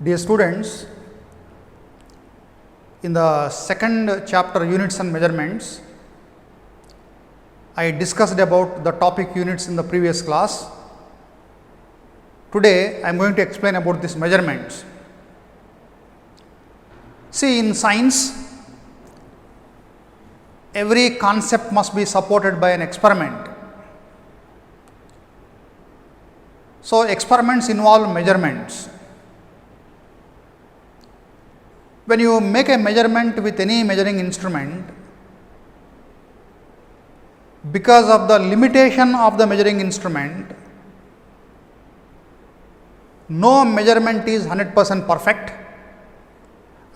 Dear students, in the second chapter units and measurements, I discussed about the topic units in the previous class. Today I am going to explain about these measurements. See, in science, every concept must be supported by an experiment. So, experiments involve measurements. When you make a measurement with any measuring instrument, because of the limitation of the measuring instrument, no measurement is 100% perfect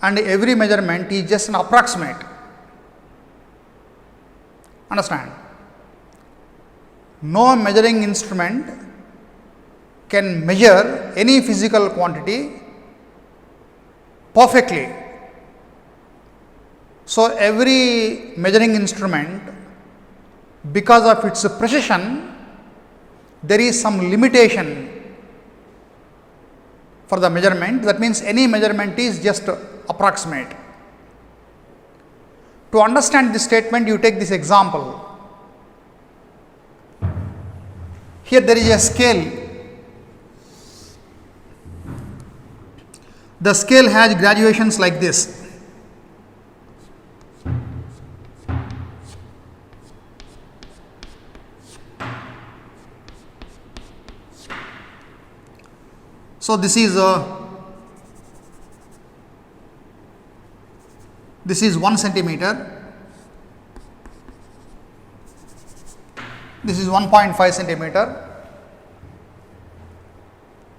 and every measurement is just an approximate. Understand? No measuring instrument can measure any physical quantity perfectly. So, every measuring instrument, because of its precision, there is some limitation for the measurement. That means, any measurement is just approximate. To understand this statement, you take this example. Here there is a scale. The scale has graduations like this. So, this is 1 centimeter, this is 1.5 centimeter.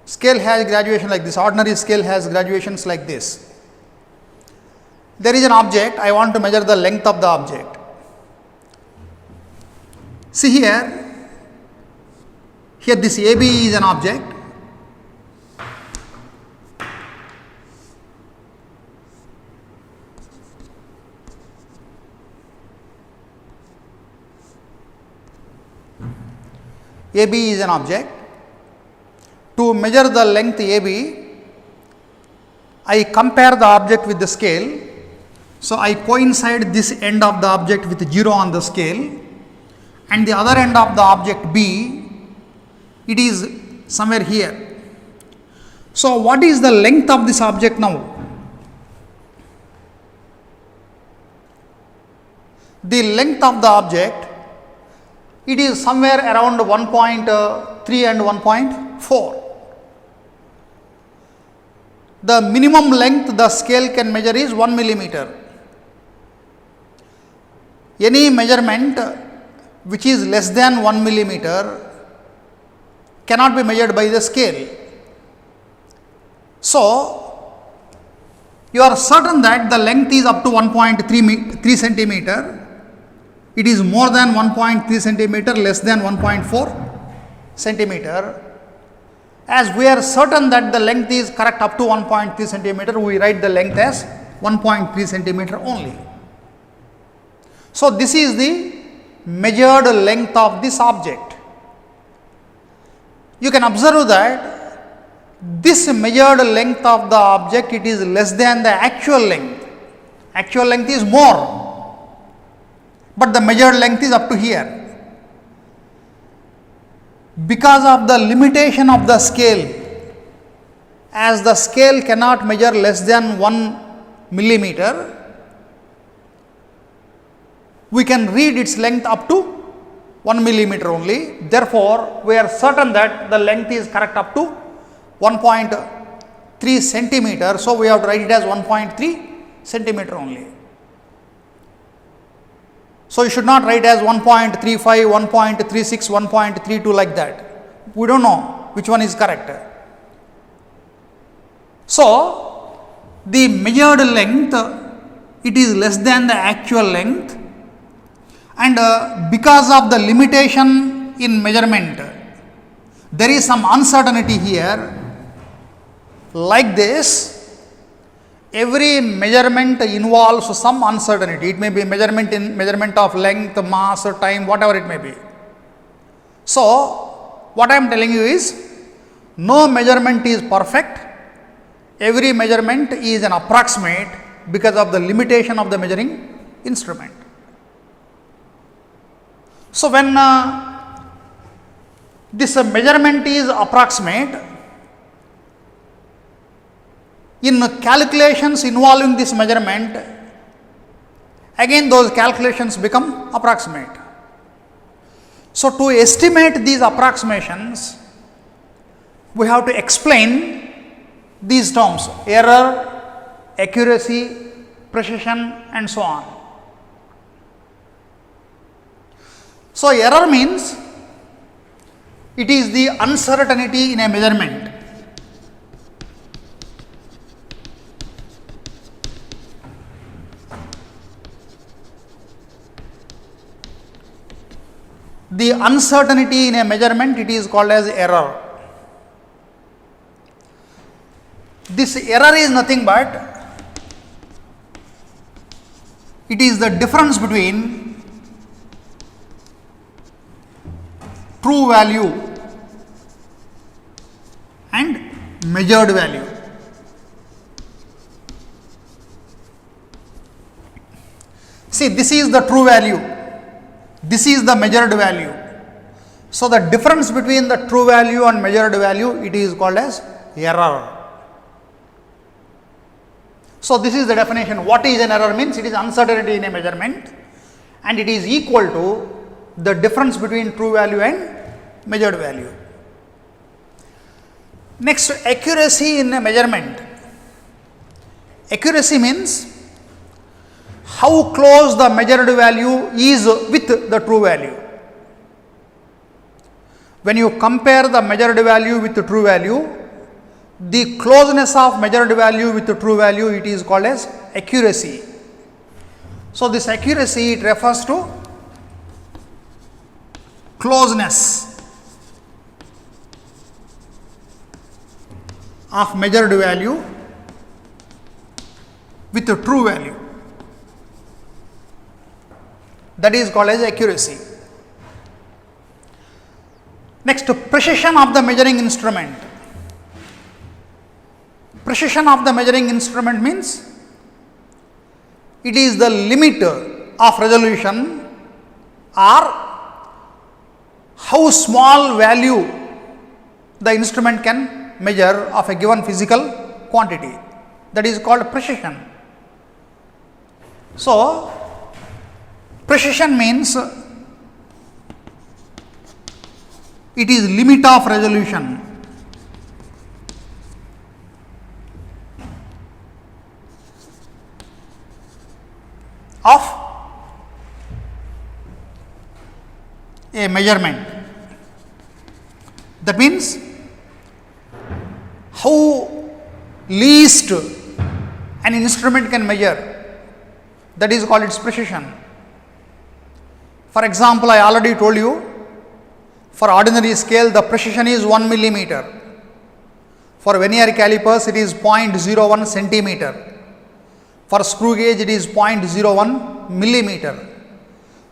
Scale has graduation like this, ordinary scale has graduations like this. There is an object, I want to measure the length of the object. See here this AB is an object. AB is an object. To measure the length AB, I compare the object with the scale. So, I coincide this end of the object with 0 on the scale and the other end of the object B, it is somewhere here. So, what is the length of this object now? The length of the object, it is somewhere around 1.3 and 1.4. The minimum length the scale can measure is 1 millimeter. Any measurement which is less than 1 millimeter cannot be measured by the scale. So, you are certain that the length is up to 1.3 centimeter. It is more than 1.3 centimeter, less than 1.4 centimeter. As we are certain that the length is correct up to 1.3 centimeter, we write the length as 1.3 centimeter only. So, this is the measured length of this object. You can observe that this measured length of the object, it is less than the actual length. Actual length is more, but the measured length is up to here. Because of the limitation of the scale, as the scale cannot measure less than 1 millimeter, we can read its length up to 1 millimeter only. Therefore, we are certain that the length is correct up to 1.3 centimeter. So, we have to write it as 1.3 centimeter only. So, you should not write as 1.35, 1.36, 1.32 like that. We do not know which one is correct. So, the measured length, it is less than the actual length, and because of the limitation in measurement, there is some uncertainty here. Like this, every measurement involves some uncertainty. It may be measurement of length, mass, or time, whatever it may be. So, what I am telling you is, no measurement is perfect. every measurement is an approximate because of the limitation of the measuring instrument. So, when this measurement is approximate, in calculations involving this measurement, again those calculations become approximate. So, to estimate these approximations, we have to explain these terms: error, accuracy, precision, and so on. So, error means it is the uncertainty in a measurement. The uncertainty in a measurement, it is called as error. This error is nothing but it is the difference between true value and measured value. See, this is the true value, this is the measured value. So, the difference between the true value and measured value, it is called as error. So, this is the definition. What is an error? Means it is uncertainty in a measurement and it is equal to the difference between true value and measured value. Next, accuracy in a measurement. Accuracy means how close the measured value is with the true value. When you compare the measured value with the true value, the closeness of measured value with the true value, it is called as accuracy. So, this accuracy, it refers to closeness of measured value with the true value. That is called as accuracy. Next, precision of the measuring instrument. Precision of the measuring instrument means it is the limit of resolution or how small value the instrument can measure of a given physical quantity. That is called precision. So, precision means it is limit of resolution of a measurement. That means how least an instrument can measure, that is called its precision. For example, I already told you, for ordinary scale the precision is 1 millimeter. For vernier calipers it is 0.01 centimeter. For screw gauge it is 0.01 millimeter.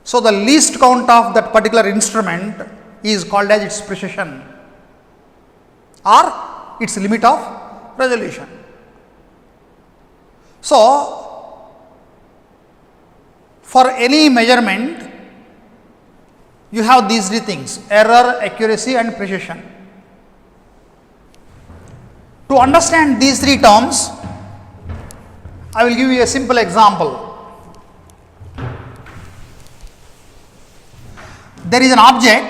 So, the least count of that particular instrument is called as its precision or its limit of resolution. So, for any measurement you have these three things: error, accuracy and precision. To understand these three terms, I will give you a simple example. There is an object,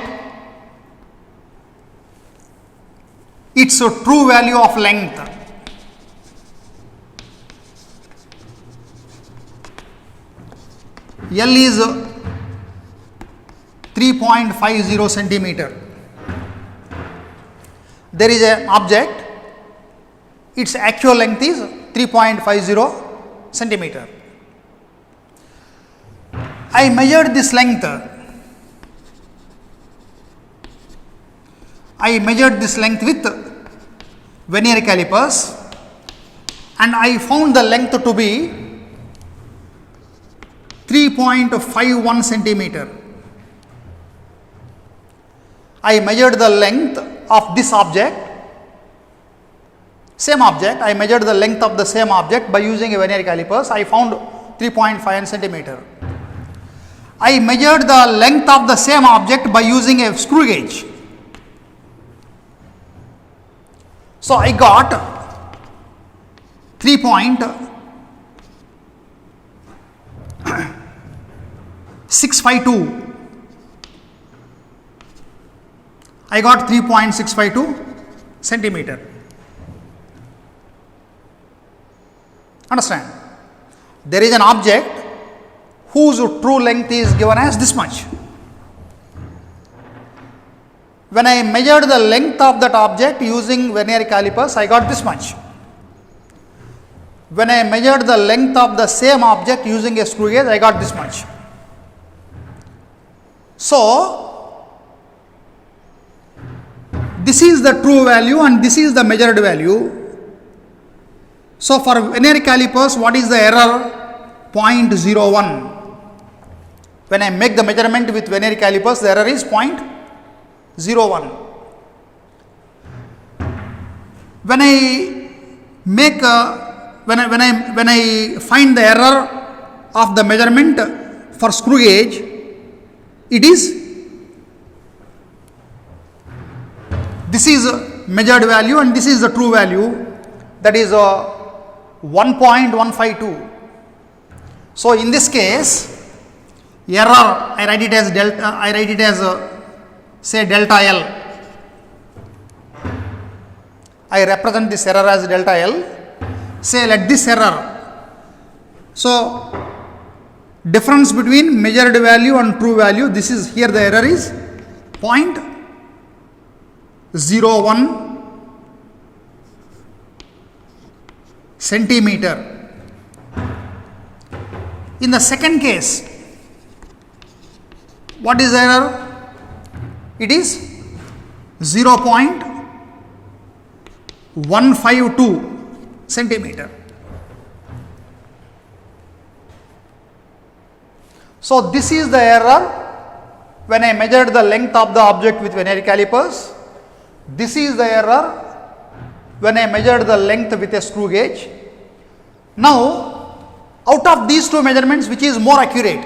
its true value of length L is 3.50 centimeter. There is an object, its actual length is 3.50 centimeter. I measured this length. With vernier calipers and I found the length to be 3.51 centimeter. I measured the length of this object Same object, I measured the length of the same object by using a vernier calipers. I found 3.5 centimeter. I measured the length of the same object by using a screw gauge. So I got 3.652. I got 3.652 centimeter. Understand? There is an object whose true length is given as this much. When I measured the length of that object using vernier calipers, I got this much. When I measured the length of the same object using a screw gauge, I got this much. So, this is the true value and this is the measured value. So, for vernier calipers, what is the error? 0.01. When I make the measurement with vernier calipers, the error is 0.01. When I make when I find the error of the measurement for screw gauge, it is this is measured value and this is the true value, that is 1.152. So in this case, error I write it as delta. I write it as say delta L. I represent this error as delta L. Say let this error. So difference between measured value and true value. This is here the error is 0.01 centimeter. In the second case, what is the error? It is 0.152 centimeter. So this is the error when I measured the length of the object with vernier calipers. This is the error when I measured the length with a screw gauge. Now, out of these two measurements, which is more accurate?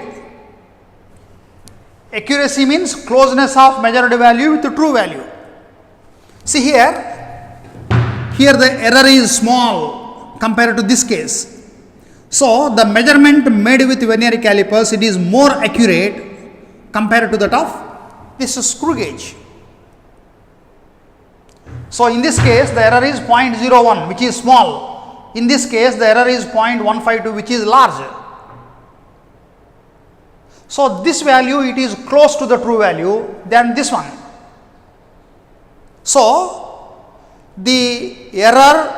Accuracy means closeness of measured value with the true value. See here the error is small compared to this case. So the measurement made with vernier calipers, it is more accurate compared to that of this screw gauge. So in this case, the error is 0.01, which is small. In this case, the error is 0.152, which is large. So this value, it is close to the true value than this one. So the error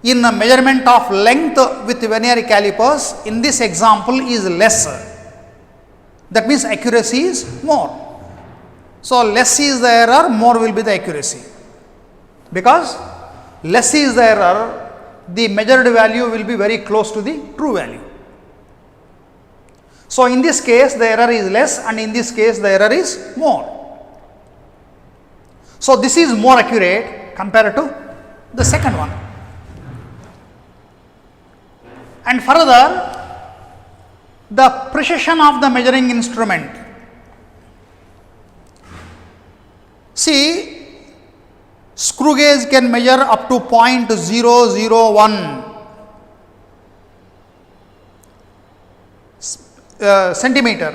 in the measurement of length with vernier calipers in this example is less. That means accuracy is more. So less is the error, more will be the accuracy. Because less is the error, the measured value will be very close to the true value. So in this case the error is less and in this case the error is more. So this is more accurate compared to the second one. And further, the precision of the measuring instrument. See, screw gauge can measure up to 0.001 centimeter,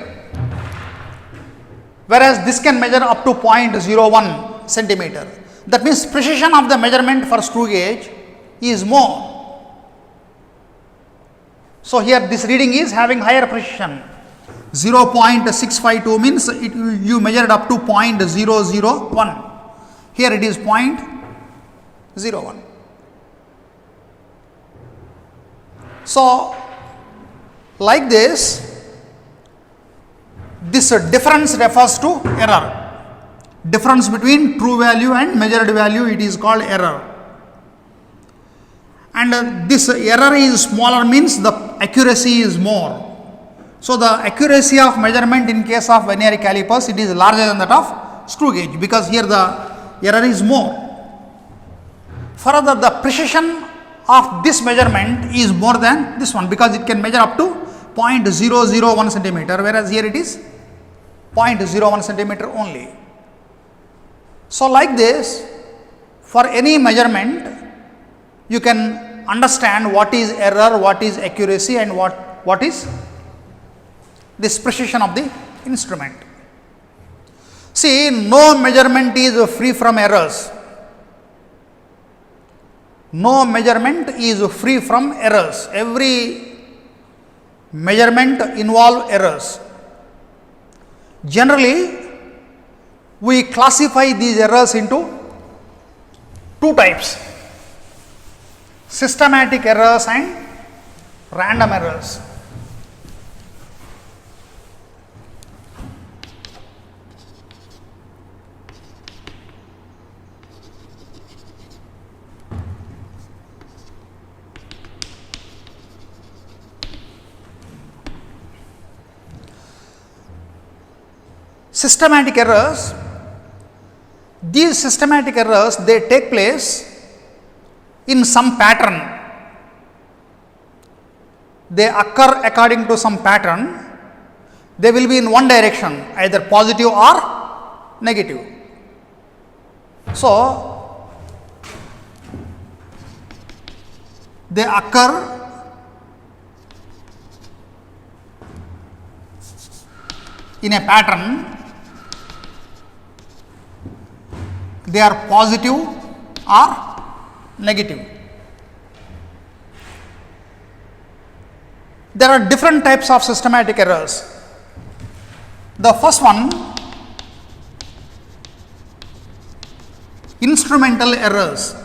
whereas this can measure up to 0.01 centimeter. That means precision of the measurement for screw gauge is more. So here this reading is having higher precision. 0.652 means you measured up to 0.001. Here it is 0.01. So like this difference refers to error. Difference between true value and measured value, it is called error. And this error is smaller means the accuracy is more. So the accuracy of measurement in case of vernier calipers, it is larger than that of screw gauge, because here the error is more. Further, the precision of this measurement is more than this one, because it can measure up to 0.001 centimeter, whereas here it is 0.01 centimeter only. So, like this, for any measurement you can understand what is error, what is accuracy, and what is this precision of the instrument. See, no measurement is free from errors. No measurement is free from errors. Every measurement involves errors. Generally, we classify these errors into two types: systematic errors and random errors. Systematic errors, these systematic errors, they take place in some pattern. They occur according to some pattern. They will be in one direction, either positive or negative. So, they occur in a pattern. They are positive or negative. There are different types of systematic errors. The first one, instrumental errors.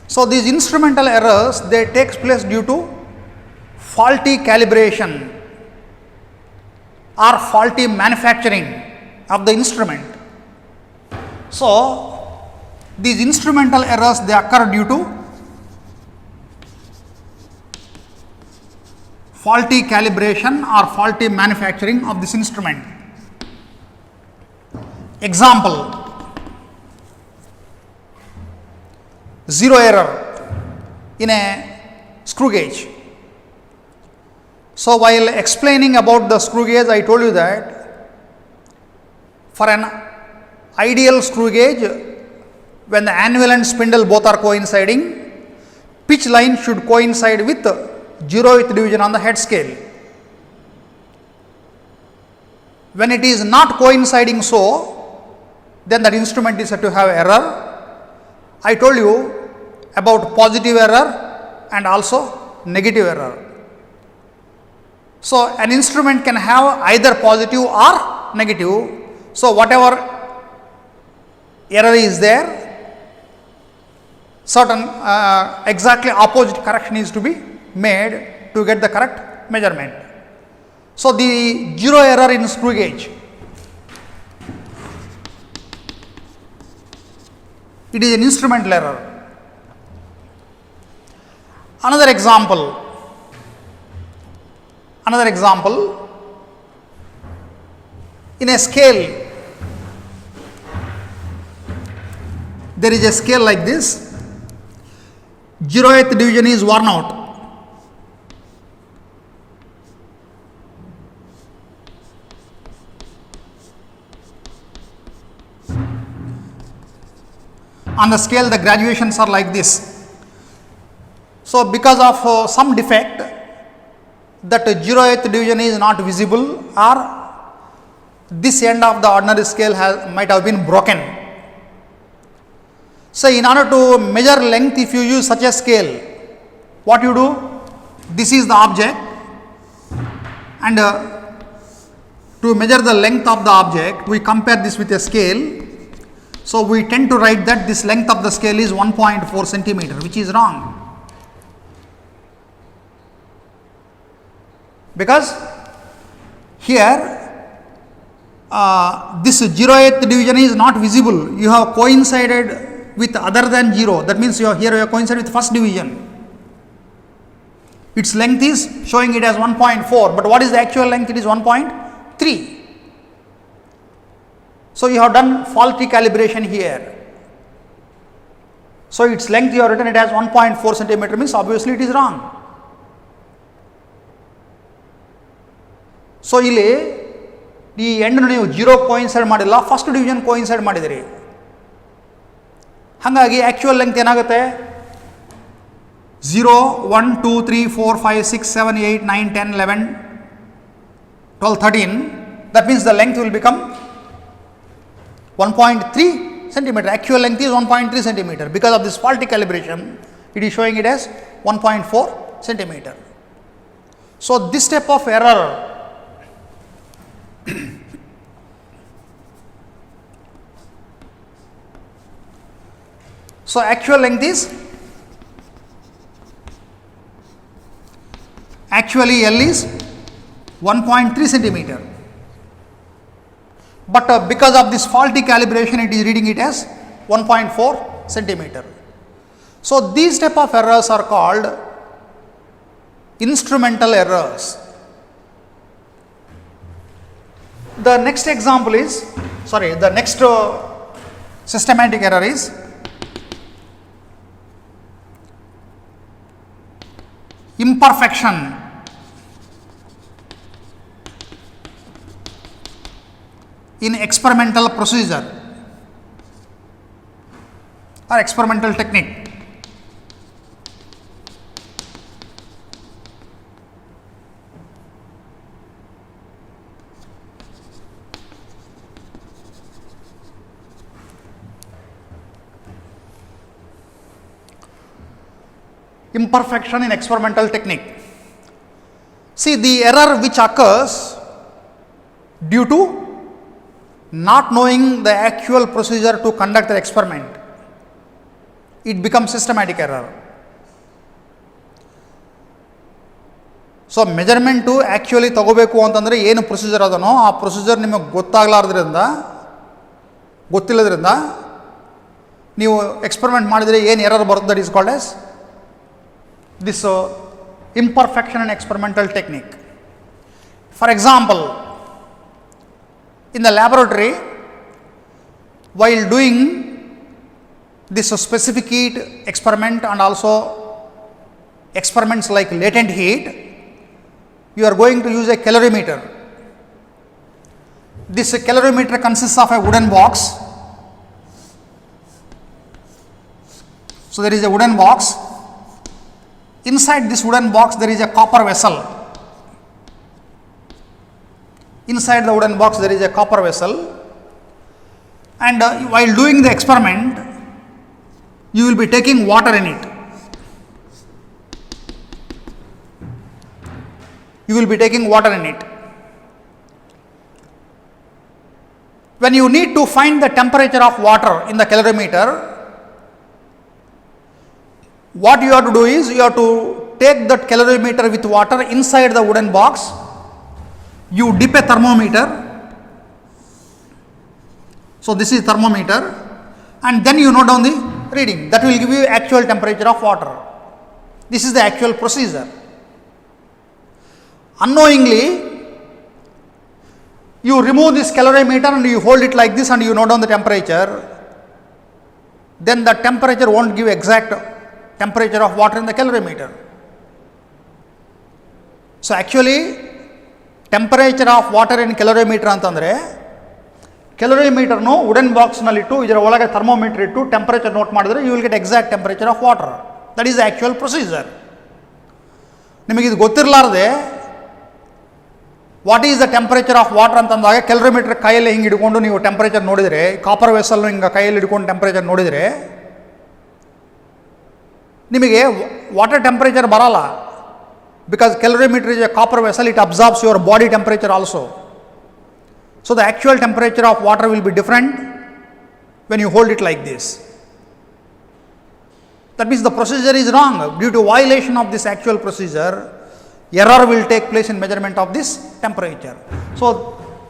So, these instrumental errors, they take place due to faulty calibration or faulty manufacturing of the instrument. So, these instrumental errors, they occur due to faulty calibration or faulty manufacturing of this instrument. Example, zero error in a screw gauge. So, while explaining about the screw gauge, I told you that for an ideal screw gauge, when the anvil and spindle both are coinciding, pitch line should coincide with 0th division on the head scale. When it is not coinciding so, then that instrument is said to have error. I told you about positive error and also negative error. So, an instrument can have either positive or negative. So, whatever error is there, certain exactly opposite correction is to be made to get the correct measurement. So, the zero error in screw gauge, it is an instrumental error. Another example, in a scale, there is a scale like this, 0th division is worn out. On the scale, the graduations are like this. So, because of some defect, that 0th division is not visible, or this end of the ordinary scale might have been broken. So, in order to measure length, if you use such a scale, what you do? This is the object, and to measure the length of the object, we compare this with a scale. So, we tend to write that this length of the scale is 1.4 centimeter, which is wrong. Because here this 0th division is not visible, you have coincided with other than 0, that means here you have coincided with first division. Its length is showing it as 1.4, but what is the actual length? It is 1.3. So you have done faulty calibration here. So its length you have written it as 1.4 centimeter, means obviously it is wrong. So ಇಲ್ಲಿ ಈ end ನೀವು 0 coincide ಮಾಡಿಲ್ಲ, first division coincide ಮಾಡಿದಿರಿ. ಹಾಗಾಗಿ actual length ಏನಾಗುತ್ತೆ? 0, 1, 2, 3, 4, 5, 6, 7, 8, 9, 10, 11, 12, 13. That means the length will become 1.3 centimeter. Actual length is 1.3 centimeter. Because of this faulty calibration, it is showing it as 1.4 centimeter. So this type of error so actual length is actually L is 1.3 centimeter. But because of this faulty calibration, it is reading it as 1.4 centimeter. So these type of errors are called instrumental errors. The next example is, the next systematic error is imperfection in experimental procedure or experimental technique. Imperfection in experimental technique. See, the error which occurs due to not knowing the actual procedure to conduct the experiment, it becomes systematic error. So measurement actually ತಗೋಬೇಕು ಅಂತಂದರೆ ಏನು procedure ಅದನೋ ಆ procedure ನಿಮಗೆ ಗೊತ್ತಿಲ್ಲದ್ರಿಂದ ನೀವು experiment ಮಾಡಿದರೆ ಏನು error ಬರುತ್ತೆ, that is called as this imperfection in experimental technique. For example, in the laboratory, while doing this specific heat experiment and also experiments like latent heat, you are going to use a calorimeter. This calorimeter consists of a wooden box. So there is a wooden box. Inside this wooden box there is a copper vessel. Inside the wooden box there is a copper vessel, and while doing the experiment you will be taking water in it. You will be taking water in it. When you need to find the temperature of water in the calorimeter, what you have to do is you have to take that calorimeter with water inside the wooden box. You dip a thermometer. So this is thermometer, and then you note down the reading. That will give you actual temperature of water. This is the actual procedure. Unknowingly, you remove this calorimeter and you hold it like this and you note down the temperature. Then the temperature won't give exact temperature of water in the calorimeter. So actually temperature of water in calorimeter ಅಂತಂದರೆ calorimeterನು wooden box ನಲ್ಲಿಟ್ಟು ಇದರ ಒಳಗೆ thermometer ಇಟ್ಟು temperature note ಮಾಡಿದ್ರೆ you will get exact temperature of water. That is the actual procedure. ನಿಮಗೆ ಇದು ಗೊತ್ತಿರಲಾರದೆ what is the temperature of water ಅಂತಂದಾಗ calorimeter ಕೈಯಲ್ಲಿ ಹಿಂಗೆ ಹಿಡ್ಕೊಂಡು ನೀವು ಟೆಂಪರೇಚರ್ ನೋಡಿದರೆ, ಕಾಪರ್ ವೆಸಲ್ನು ಹಿಂಗೆ ಕೈಯಲ್ಲಿ ಹಿಡ್ಕೊಂಡು ಟೆಂಪರೇಚರ್ ನೋಡಿದರೆ ನಿಮಗೆ ವಾಟರ್ ಟೆಂಪರೇಚರ್ ಬರಲ್ಲ. Because calorimeter is a copper vessel, it absorbs your body temperature also. So the actual temperature of water will be different when you hold it like this. That means the procedure is wrong. Due to violation of this actual procedure, error will take place in measurement of this temperature. So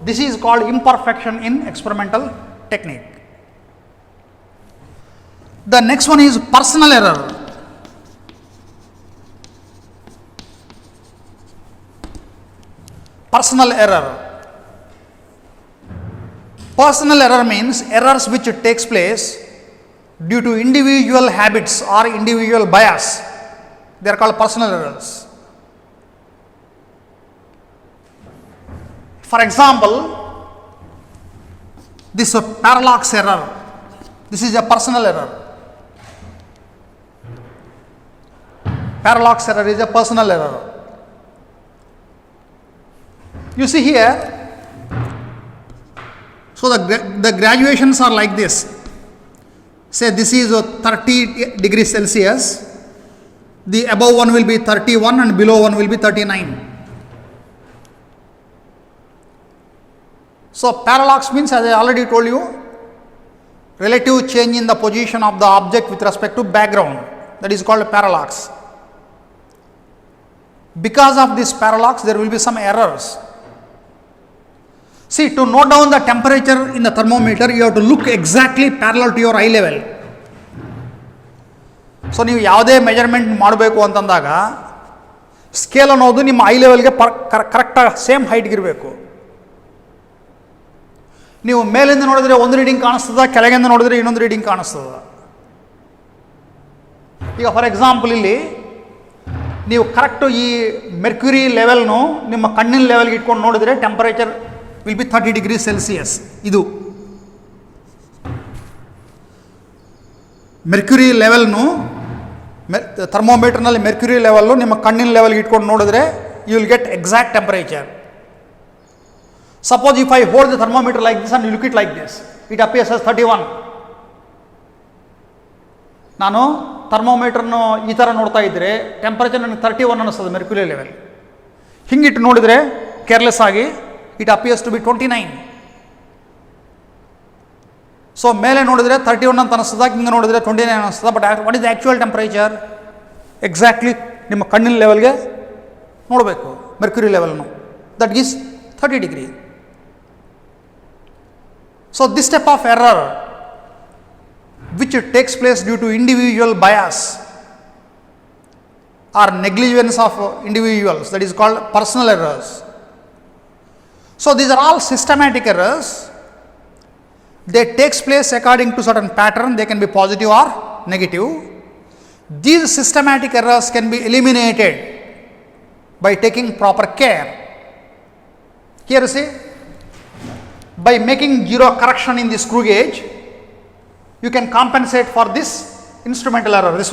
this is called imperfection in experimental technique. The next one is personal error. Personal error. Personal error means errors which takes place due to individual habits or individual bias. They are called personal errors. For example, this parallax error, this is a personal error. Parallax error is a personal error. You see here, so the graduations are like this. Say this is 30 degrees Celsius, the above one will be 31 and below one will be 39. So parallax means, as I already told you, relative change in the position of the object with respect to background. That is called parallax. Because of this parallax, there will be some errors. See, to note down the temperature in the thermometer, you have to look exactly parallel to your eye level. So, ನೀವು ಯಾವುದೇ measurement ಮಾಡಬೇಕು ಅಂತಂದಾಗ scale ಅನ್ನೋದು ನಿಮ್ಮ I ಲೆವೆಲ್ಗೆ ಕರೆಕ್ಟಾಗಿ same ಹೈಟ್ಗೆ ಇರಬೇಕು. ನೀವು ಮೇಲಿಂದ ನೋಡಿದ್ರೆ ಒಂದು ರೀಡಿಂಗ್ ಕಾಣಿಸ್ತದ, ಕೆಳಗಿಂದ ನೋಡಿದ್ರೆ ಇನ್ನೊಂದು ರೀಡಿಂಗ್ ಕಾಣಿಸ್ತದ. ಈಗ ಫಾರ್ ಎಕ್ಸಾಂಪಲ್ ಇಲ್ಲಿ ನೀವು ಕರೆಕ್ಟು ಈ ಮೆರ್ಕ್ಯುರಿ ಲೆವೆಲ್ನು ನಿಮ್ಮ ಕಣ್ಣಿನ ಲೆವೆಲ್ಗೆ ಇಟ್ಕೊಂಡು ನೋಡಿದ್ರೆ temperature will be 30 degrees Celsius. ಇದು ಮೆರ್ಕ್ಯುರಿ ಲೆವೆಲ್ನು ಥರ್ಮೋಮೀಟರ್ನಲ್ಲಿ ಮೆರ್ಕ್ಯುರಿ ಲೆವೆಲ್ಲು ನಿಮ್ಮ ಕಣ್ಣಿನ ಲೆವೆಲ್ಗೆ ಇಟ್ಕೊಂಡು ನೋಡಿದ್ರೆ you will get exact temperature. Suppose if I hold the thermometer like this and you look it like this, it appears as 31. ನಾನು ಥರ್ಮೋಮೀಟರ್ನು ಈ ಥರ ನೋಡ್ತಾ ಇದ್ದರೆ ಟೆಂಪರೇಚರ್ ನನಗೆ 31 ಅನ್ನಿಸ್ತದೆ ಮೆರ್ಕ್ಯುರಿ ಲೆವೆಲ್. ಹಿಂಗಿಟ್ಟು ನೋಡಿದರೆ ಕೇರ್ಲೆಸ್ ಆಗಿ it appears to be 29. So ಮೇಲೆ ನೋಡಿದರೆ 31 ಅಂತ ಅನಿಸ್ತದ, ಹಿಂಗೆ ನೋಡಿದರೆ 29 ಅನಿಸ್ತದ. But what is the actual temperature? Exactly ನಿಮ್ಮ ಕಣ್ಣಿನ ಲೆವೆಲ್ಗೆ ನೋಡಬೇಕು ಮೆರ್ಕ್ಯುರಿ ಲೆವೆಲ್ನು. That is 30 degree. So this type of error which takes place due to individual bias or negligence of individuals, that is called personal errors. So these are all systematic errors. They takes place according to certain pattern. They can be positive or negative. These systematic errors can be eliminated by taking proper care. Here you see, by making zero correction in the screw gauge, you can compensate for this instrumental error, this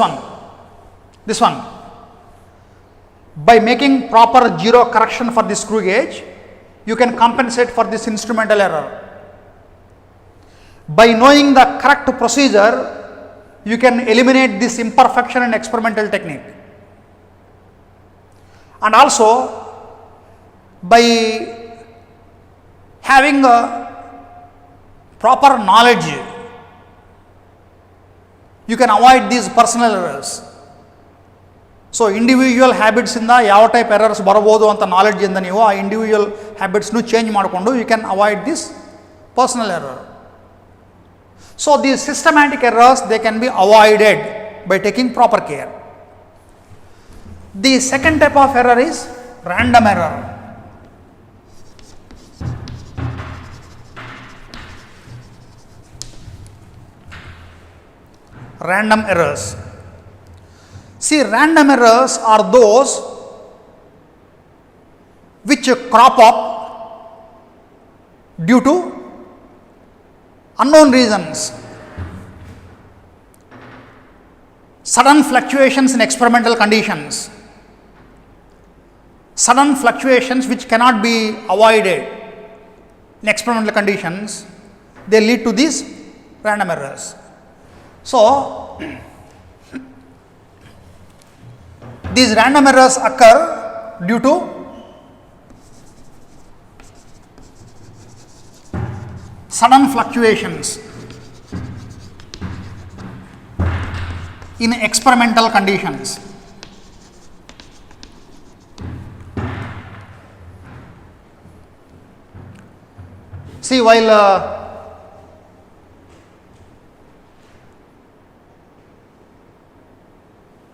one. By making proper zero correction for the screw gauge, you can compensate for this instrumental error. By knowing the correct procedure, you can eliminate this imperfection in experimental technique. And also, by having a proper knowledge, you can avoid these personal errors. So individual habits ಇಂದ ಯಾವ type errors ಬರಬಹುದು ಅಂತ knowledge ಇಂದ ನೀವು ಆ individual ಹ್ಯಾಬಿಟ್ಸ್ನು change ಮಾಡಿಕೊಂಡು you can avoid this personal error. So these systematic errors they can be avoided by taking proper care. The second type of error is random error. Random errors. See, random errors are those which crop up due to unknown reasons. Sudden fluctuations in experimental conditions. Sudden fluctuations which cannot be avoided in experimental conditions, they lead to these random errors. So, these random errors occur due to sudden fluctuations in experimental conditions. See,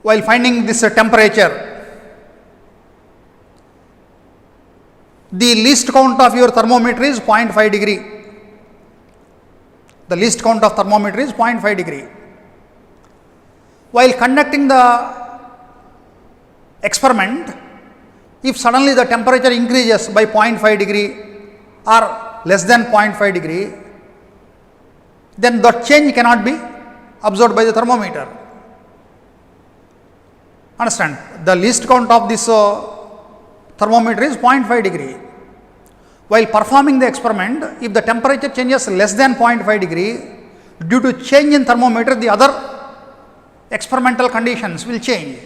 while finding this temperature, the least count of your thermometer is 0.5 degree. The least count of thermometer is 0.5 degree. While conducting the experiment, if suddenly the temperature increases by 0.5 degree or less than 0.5 degree, then the change cannot be observed by the thermometer. Understand? The least count of this thermometer is 0.5 degree. While performing the experiment, if the temperature changes less than 0.5 degree, due to change in thermometer, the other experimental conditions will change,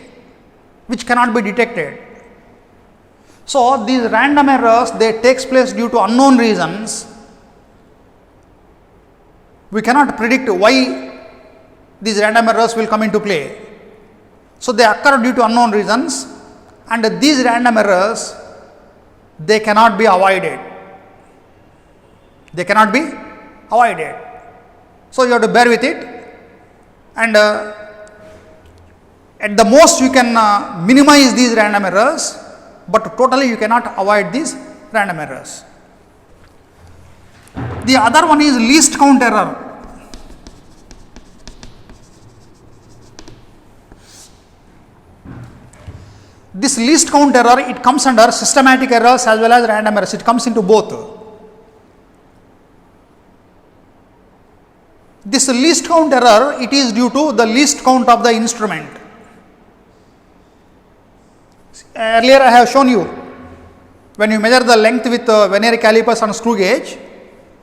which cannot be detected. So, these random errors, they takes place due to unknown reasons. We cannot predict why these random errors will come into play. So, they occur due to unknown reasons, and these random errors, they cannot be avoided. They cannot be avoided. So, you have to bear with it, and at the most you can minimize these random errors, but totally you cannot avoid these random errors. The other one is least count error. This least count error, it comes under systematic errors as well as random errors. It comes into both. This least count error, it is due to the least count of the instrument. Earlier I have shown you, when you measure the length with vernier calipers and screw gauge,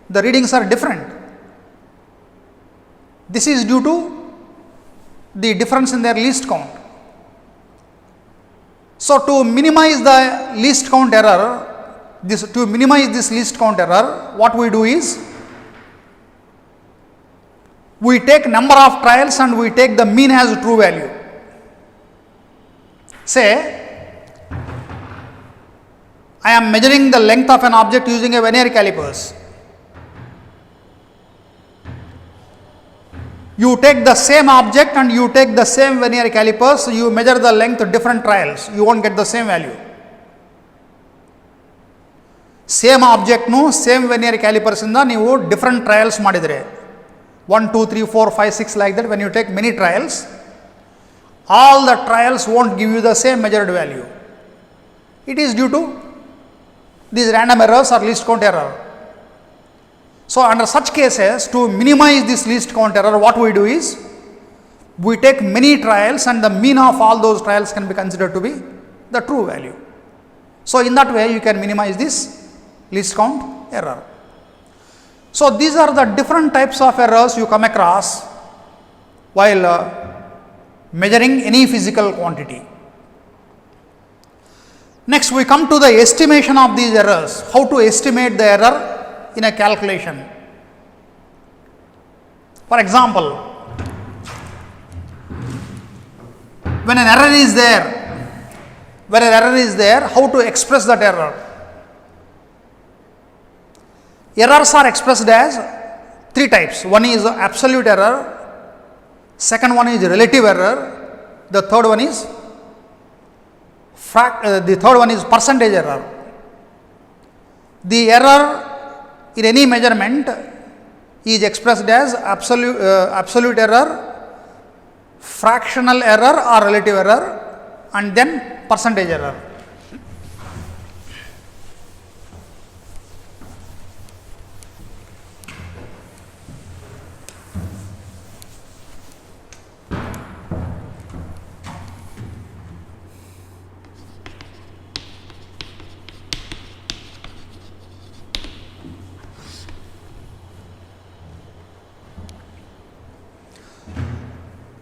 the readings are different. This is due to the difference in their least count. So, to minimize the least count error, to minimize this least count error, what we do is, we take number of trials and we take the mean as true value. Say, I am measuring the length of an object using a vernier calipers. You take the same object and you take the same vernier calipers, you measure the length of different trials, you won't get the same value. Same object nu, same vernier calipers inda neevu different trials madidre. 1, 2, 3, 4, 5, 6 like that. When you take many trials, all the trials won't give you the same measured value. It is due to these random errors or least count error. So, under such cases, to minimize this least count error, what we do is, we take many trials and the mean of all those trials can be considered to be the true value. So, in that way you can minimize this least count error. So, these are the different types of errors you come across while measuring any physical quantity. Next, we come to the estimation of these errors, how to estimate the error in a calculation. For example, when an error is there, how to express that error? Errors are expressed as three types. One is absolute error, second one is relative error, the third one is percentage error. The error in any measurement is expressed as absolute error, fractional error or relative error, and then percentage error.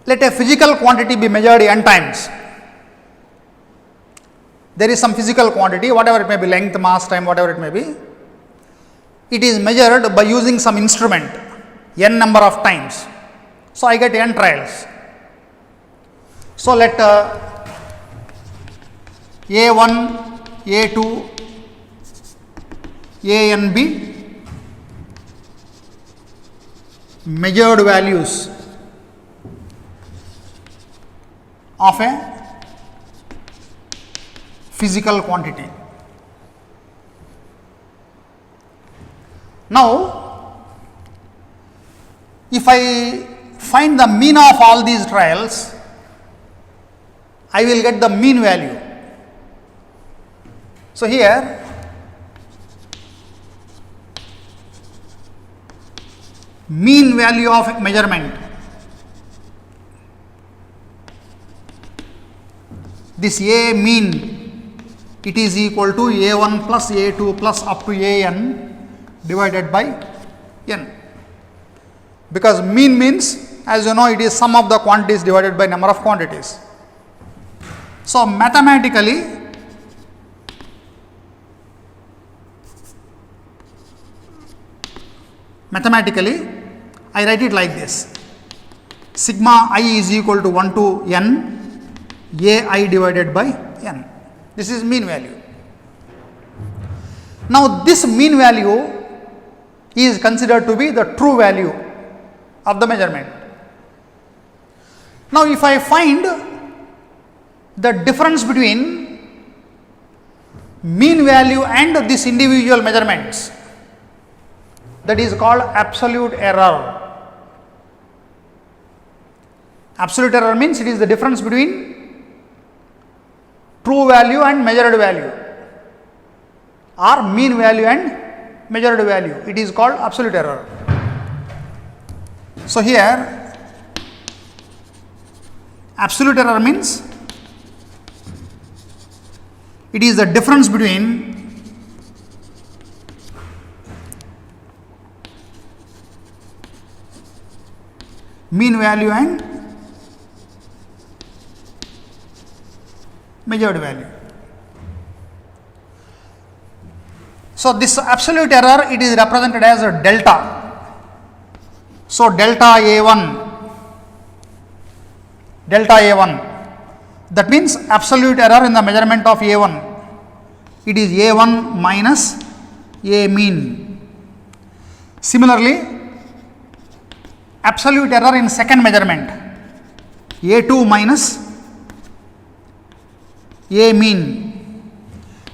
Let a physical quantity be measured n times. There is some physical quantity, whatever it may be, length, mass, time, whatever it may be. It is measured by using some instrument n number of times. So, I get n trials. So, let A1, A2, A and B measured values of a physical quantity. Now, if I find the mean of all these trials, I will get the mean value. So here mean value of measurement, this A mean, it is equal to A1 plus A2 plus up to AN divided by N, because mean means, as you know, it is sum of the quantities divided by number of quantities. So mathematically I write it like this: sigma I is equal to 1 to N AI divided by N. This is mean value. Now this mean value is considered to be the true value of the measurement. Now if I find the difference between mean value and this individual measurements, that is called absolute error. Absolute error means it is the difference between true value and measured value, or mean value and measured value. It is called absolute error. So here absolute error means it is the difference between mean value and measured value. So this absolute error, it is represented as a delta. So delta A1, that means absolute error in the measurement of A1, it is A1 minus A mean. Similarly, absolute error in second measurement, A2 minus A mean.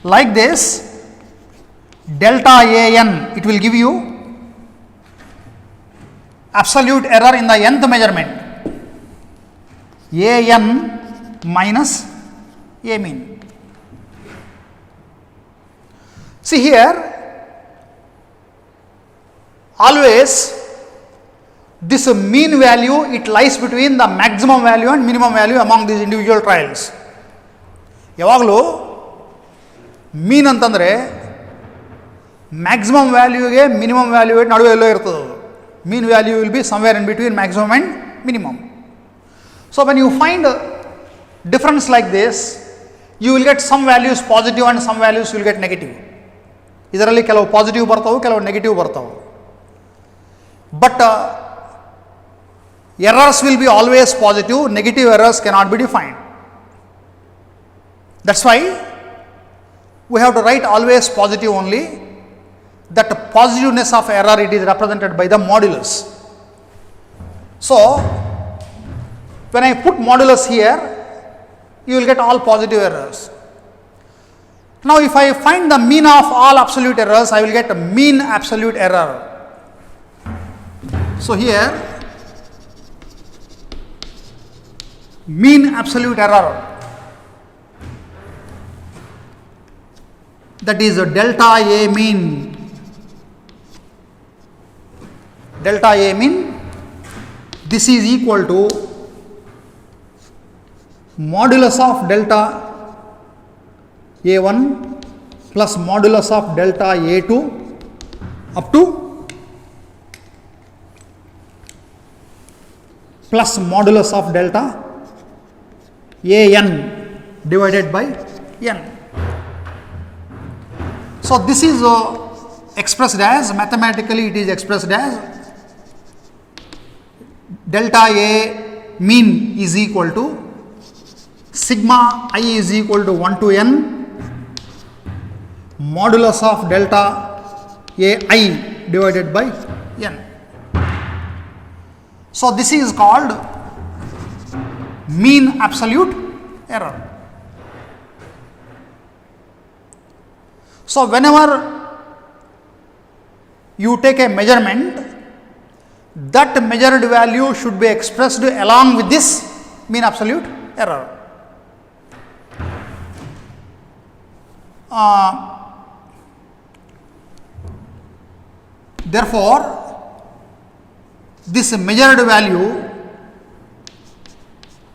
Like this, delta AN, it will give you absolute error in the nth measurement, AN minus A mean. See here, always this mean value, it lies between the maximum value and minimum value among these individual trials. ಯಾವಾಗಲೂ ಮೀನ್ ಅಂತಂದರೆ maximum ವ್ಯಾಲ್ಯೂಗೆ minimum value ನಡುವೆ ಎಲ್ಲೋ ಇರ್ತದೆ. Mean value will be somewhere in between maximum and minimum. So when you find difference like this, you will get some values positive and some values will get negative. ಇದರಲ್ಲಿ ಕೆಲವು positive ಬರ್ತಾವೆ, ಕೆಲವು negative ಬರ್ತಾವೆ. But errors will be always positive, negative errors cannot be defined. That's why we have to write always positive only. That positiveness of error, it is represented by the modulus. So when I put modulus here, you will get all positive errors. Now if I find the mean of all absolute errors, I will get a mean absolute error. So here mean absolute error, that is delta A mean. Delta A mean, this is equal to modulus of delta A1 plus modulus of delta A2 up to plus modulus of delta AN divided by N. So this is expressed as, mathematically it is expressed as delta A mean is equal to sigma I is equal to 1 to N modulus of delta AI divided by N. So this is called mean absolute error. So whenever you take a measurement, that measured value should be expressed along with this mean absolute error. Therefore, this measured value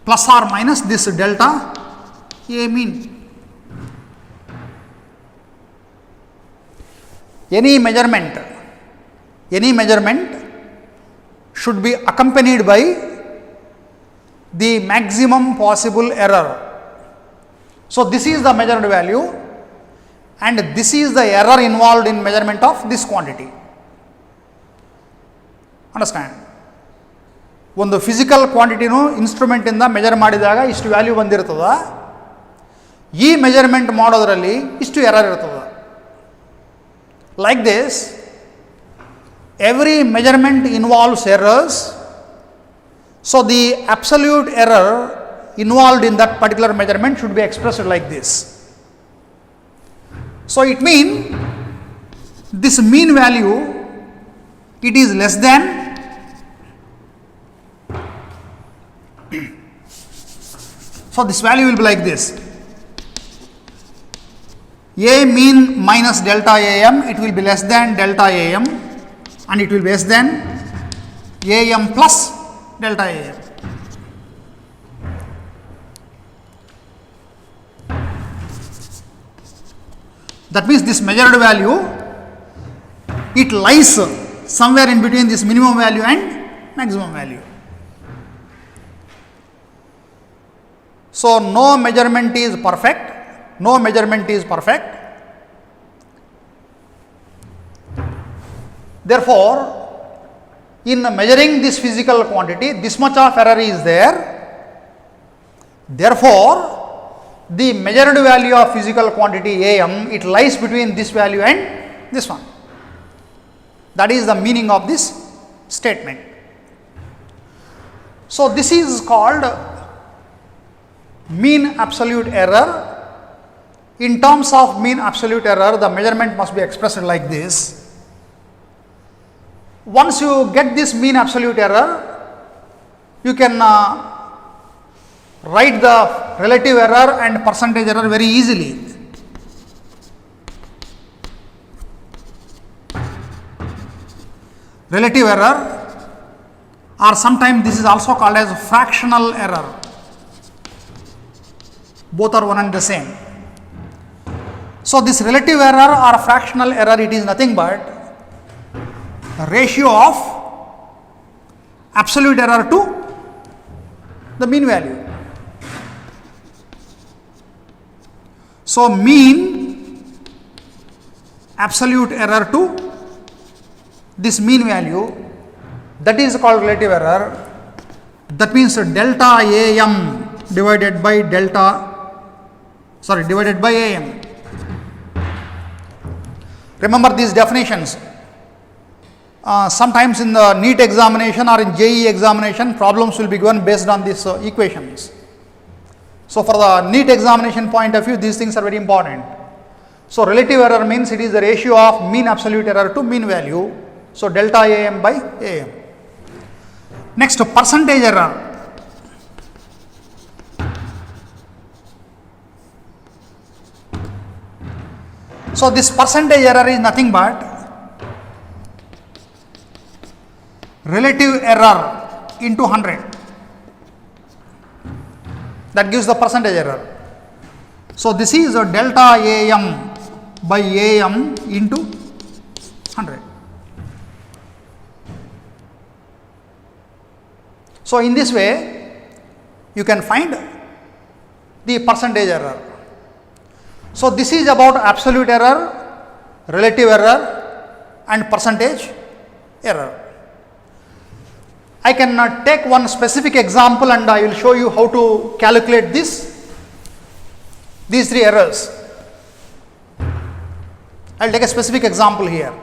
plus or minus this delta A mean. Any measurement should be accompanied by the maximum possible error. So, this is the measured value and this is the error involved in measurement of this quantity. Understand? ಒಂದು physical ಕ್ವಾಂಟಿಟಿನೂ ಇನ್ಸ್ಟ್ರೂಮೆಂಟಿಂದ measure ಮಾಡಿದಾಗ ಇಷ್ಟು value ಬಂದಿರ್ತದ, ಈ measurement ಮಾಡೋದರಲ್ಲಿ ಇಷ್ಟು error ಇರ್ತದ. Like this, every measurement involves errors, so the absolute error involved in that particular measurement should be expressed like this. So, it means this mean value, it is less than so this value will be like this, A mean minus delta AM, it will be less than delta AM and it will be less than AM plus delta AM. That means this measured value, it lies somewhere in between this minimum value and maximum value. So, no measurement is perfect, no measurement is perfect. Therefore, in measuring this physical quantity, this much of error is there. Therefore, the measured value of physical quantity AM, it lies between this value and this one. That is the meaning of this statement. So, this is called mean absolute error. In terms of mean absolute error, the measurement must be expressed like this. Once you get this mean absolute error, you can write the relative error and percentage error very easily. Relative error, or sometimes this is also called as fractional error. Both are one and the same. So, this relative error or fractional error, it is nothing but the ratio of absolute error to the mean value. So, mean absolute error to this mean value, that is called relative error. That means delta AM divided by divided by AM. Remember these definitions. Sometimes in the NEET examination or in JEE examination, problems will be given based on these equations. So, for the NEET examination point of view, these things are very important. So, relative error means it is the ratio of mean absolute error to mean value. So, delta AM by AM. Next, percentage error. So, this percentage error is nothing but relative error into 100. That gives the percentage error. So, this is a delta AM by AM into 100. So, in this way, you can find the percentage error. So, this is about absolute error, relative error and percentage error. I can take one specific example and I will show you how to calculate these three errors. I will take a specific example here.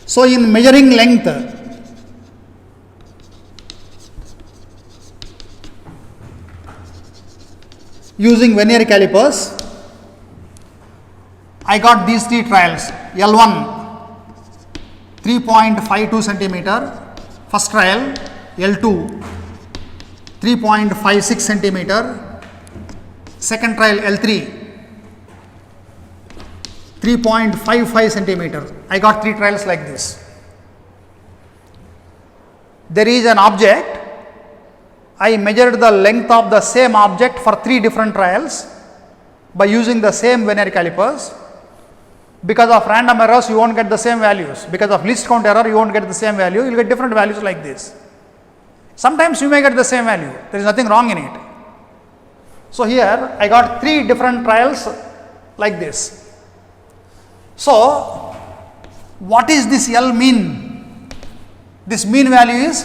So, in measuring length, using vernier calipers, I got these three trials. L1 3.52 centimeter, first trial. L2 3.56 centimeter, second trial. L3 3.55 centimeter. I got three trials like this. There is an object. I measured the length of the same object for three different trials by using the same vernier calipers. Because of random errors, you won't get the same values. Because of least count error, you won't get the same value. You will get different values like this. Sometimes you may get the same value. There is nothing wrong in it. So here I got three different trials like this. So what is this L mean? This mean value is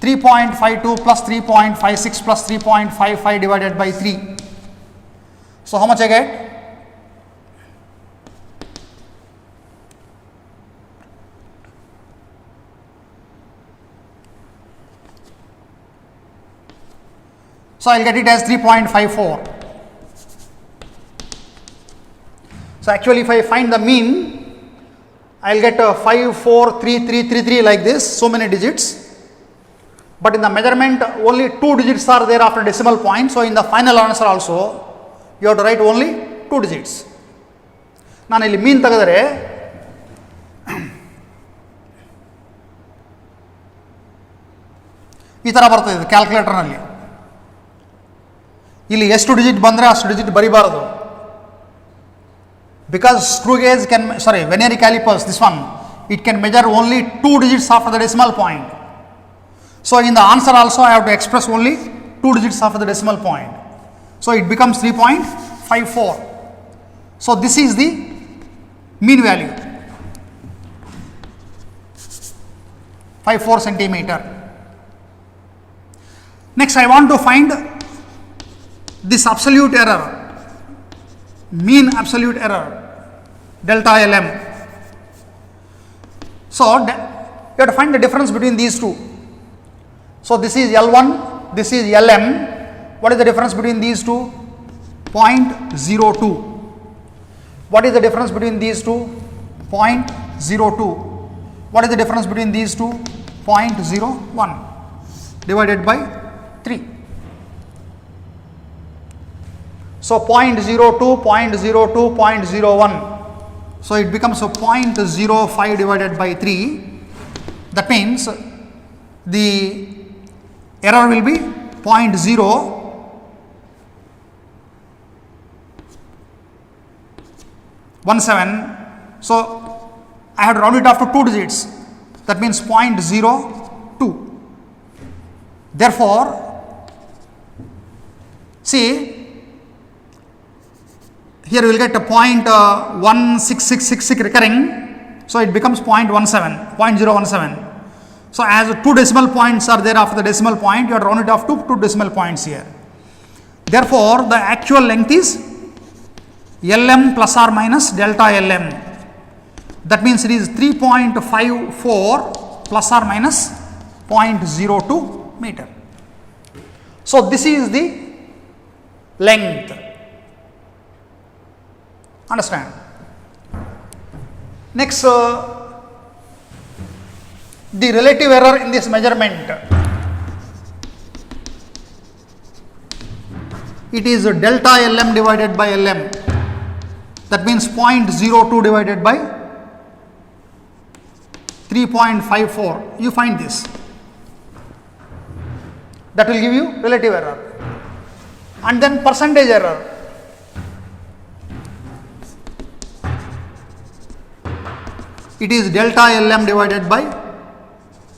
3.52 plus 3.56 plus 3.55 divided by 3. So how much I get? So I will get it as 3.54. So actually if I find the mean, I will get 543333 like this, so many digits. But in the measurement only 2 digits are there after decimal point. So in the final answer also you have to write only 2 digits. ನಾನು ಇಲ್ಲಿ ಮೀನ್ ತೆಗೆದರೆ ಈ ಥರ ಬರ್ತದೆ ಇದು ಕ್ಯಾಲ್ಕುಲೇಟರ್ನಲ್ಲಿ. ಇಲ್ಲಿ ಎಷ್ಟು digit ಬಂದರೆ ಅಷ್ಟು digit ಬರಿಬಾರದು. Because screw gauge can, vernier calipers, this one, it can measure only 2 digits after the decimal point. So in the answer also I have to express only 2 digits after the decimal point. So it becomes 3.54. So this is the mean value, 54 centimeter. Next I want to find this absolute error, mean absolute error, delta LM. So you have to find the difference between these two. So this is L1, this is LM. What is the difference between these two? 0.02. What is the difference between these two? 0.02. What is the difference between these two? 0.01 divided by 3. So 0.02, 0.02, 0.01. So it becomes a 0.05 divided by 3. That means the error will be 0.017. So I have to round it off to 2 digits. That means 0.02. Therefore, see, here we will get a 0.16666 recurring. So it becomes 0.17. So as 2 decimal points are there after the decimal point, you have to round it off to 2 decimal points here. Therefore, the actual length is LM plus or minus delta LM. That means it is 3.54 plus or minus 0.02 meter. So this is the length. Understand? Next, the relative error in this measurement. It is delta LM divided by LM. That means 0.02 divided by 3.54. You find this. That will give you relative error. And then percentage error. It is delta LM divided by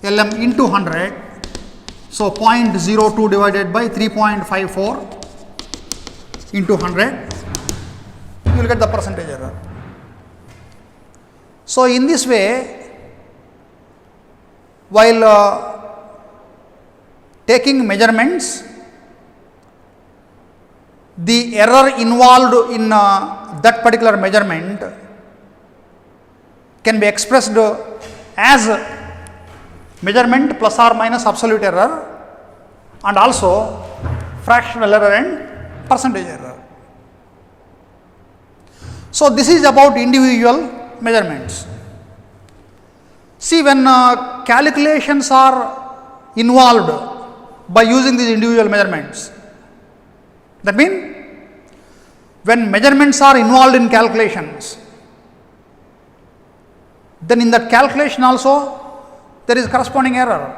LM into 100. So 0.02 divided by 3.54 into 100. You will get the percentage error. So in this way, while taking measurements, the error involved in that particular measurement can be expressed as measurement plus or minus absolute error, and also fractional error and percentage error. So, this is about individual measurements. See, when calculations are involved by using these individual measurements, that means when measurements are involved in calculations, then in that calculation also there is corresponding error.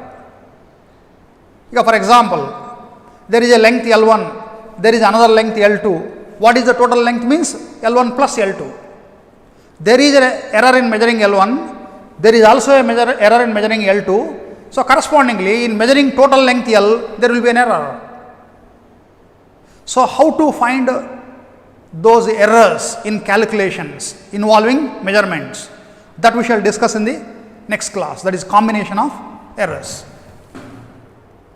For example, there is a length L1, there is another length L2. What is the total length means L1 plus L2. There is an error in measuring L1, there is also a error in measuring L2. So, correspondingly in measuring total length L, there will be an error. So, how to find those errors in calculations involving measurements, that we shall discuss in the next class, that is combination of errors.